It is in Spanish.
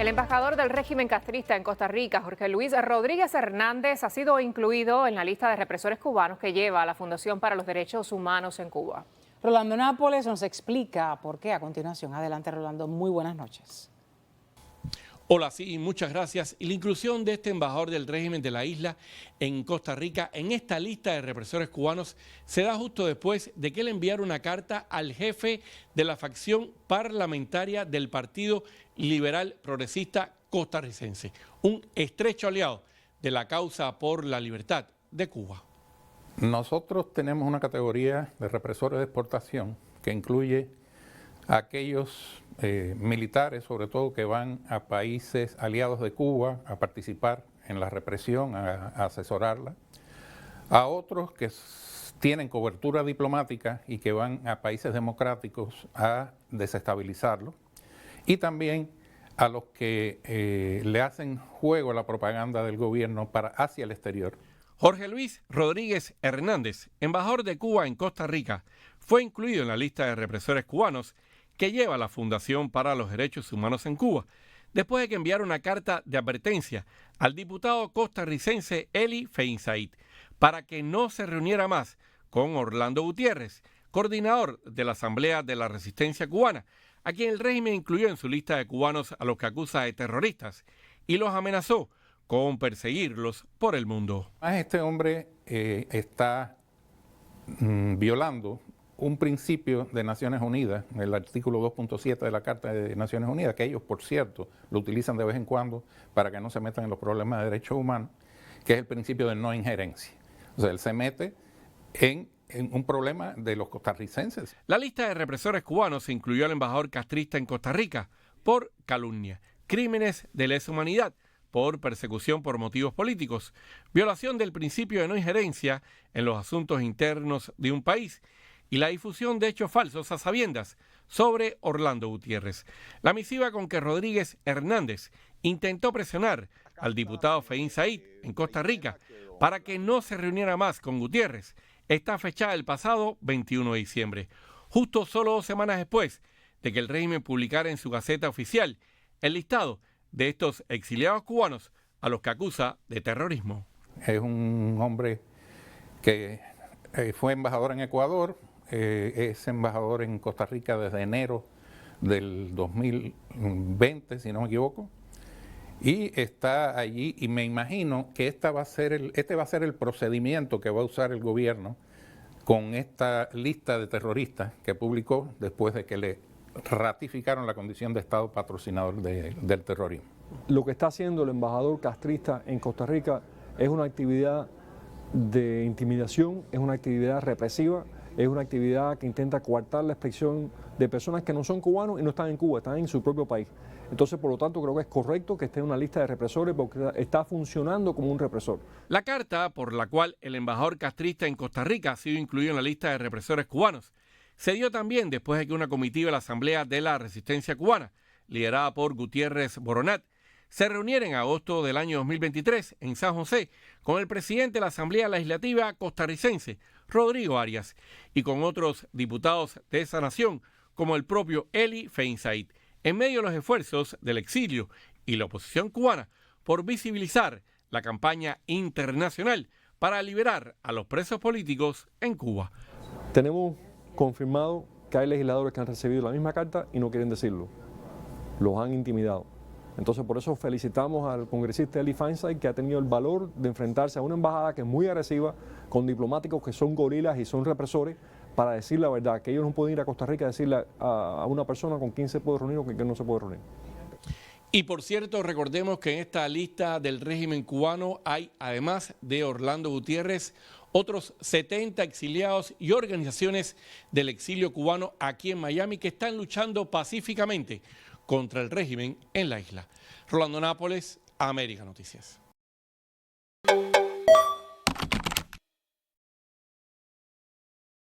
El embajador del régimen castrista en Costa Rica, Jorge Luis Rodríguez Hernández, ha sido incluido en la lista de represores cubanos que lleva la Fundación para los Derechos Humanos en Cuba. Rolando Nápoles nos explica por qué a continuación. Adelante, Rolando. Muy buenas noches. Hola, sí, muchas gracias. Y la inclusión de este embajador del régimen de la isla en Costa Rica en esta lista de represores cubanos se da justo después de que él enviara una carta al jefe de la facción parlamentaria del Partido Liberal Progresista Costarricense, un estrecho aliado de la causa por la libertad de Cuba. Nosotros tenemos una categoría de represores de exportación que incluye a aquellos militares, sobre todo, que van a países aliados de Cuba a participar en la represión, a asesorarla, a otros que tienen cobertura diplomática y que van a países democráticos a desestabilizarlo, y también a los que le hacen juego a la propaganda del gobierno hacia el exterior. Jorge Luis Rodríguez Hernández, embajador de Cuba en Costa Rica, fue incluido en la lista de represores cubanos que lleva la Fundación para los Derechos Humanos en Cuba, después de que enviara una carta de advertencia al diputado costarricense Eli Feinsaid para que no se reuniera más con Orlando Gutiérrez, coordinador de la Asamblea de la Resistencia Cubana, a quien el régimen incluyó en su lista de cubanos a los que acusa de terroristas y los amenazó con perseguirlos por el mundo. Este hombre está violando un principio de Naciones Unidas, el artículo 2.7 de la Carta de Naciones Unidas, que ellos, por cierto, lo utilizan de vez en cuando para que no se metan en los problemas de derechos humanos, que es el principio de no injerencia. O sea, él se mete en un problema de los costarricenses. La lista de represores cubanos incluyó al embajador castrista en Costa Rica por calumnia, crímenes de lesa humanidad, por persecución por motivos políticos, violación del principio de no injerencia en los asuntos internos de un país y la difusión de hechos falsos a sabiendas sobre Orlando Gutiérrez. La misiva con que Rodríguez Hernández intentó presionar al diputado Feinsaid en Costa Rica para que no se reuniera más con Gutiérrez está fechada el pasado 21 de diciembre, justo solo 2 semanas después de que el régimen publicara en su Gaceta Oficial el listado de estos exiliados cubanos a los que acusa de terrorismo. Es un hombre que fue embajador en Ecuador, es embajador en Costa Rica desde enero del 2020, si no me equivoco, y está allí, y me imagino que este va a ser el procedimiento que va a usar el gobierno con esta lista de terroristas que publicó después de que le ratificaron la condición de Estado patrocinador del terrorismo. Lo que está haciendo el embajador castrista en Costa Rica es una actividad de intimidación, es una actividad represiva, es una actividad que intenta coartar la expresión de personas que no son cubanos y no están en Cuba, están en su propio país. Entonces, por lo tanto, creo que es correcto que esté en una lista de represores porque está funcionando como un represor. La carta por la cual el embajador castrista en Costa Rica ha sido incluido en la lista de represores cubanos se dio también después de que una comitiva de la Asamblea de la Resistencia Cubana, liderada por Gutiérrez Boronat, se reuniera en agosto del año 2023 en San José con el presidente de la Asamblea Legislativa costarricense, Rodrigo Arias, y con otros diputados de esa nación, como el propio Eli Feinsaid, en medio de los esfuerzos del exilio y la oposición cubana por visibilizar la campaña internacional para liberar a los presos políticos en Cuba. Tenemos confirmado que hay legisladores que han recibido la misma carta y no quieren decirlo. Los han intimidado. Entonces, por eso felicitamos al congresista Eli Feinsaid, que ha tenido el valor de enfrentarse a una embajada que es muy agresiva, con diplomáticos que son gorilas y son represores, para decir la verdad, que ellos no pueden ir a Costa Rica a decirle a una persona con quién se puede reunir o con quién no se puede reunir. Y por cierto, recordemos que en esta lista del régimen cubano hay, además de Orlando Gutiérrez, otros 70 exiliados y organizaciones del exilio cubano aquí en Miami que están luchando pacíficamente contra el régimen en la isla. Rolando Nápoles, América Noticias.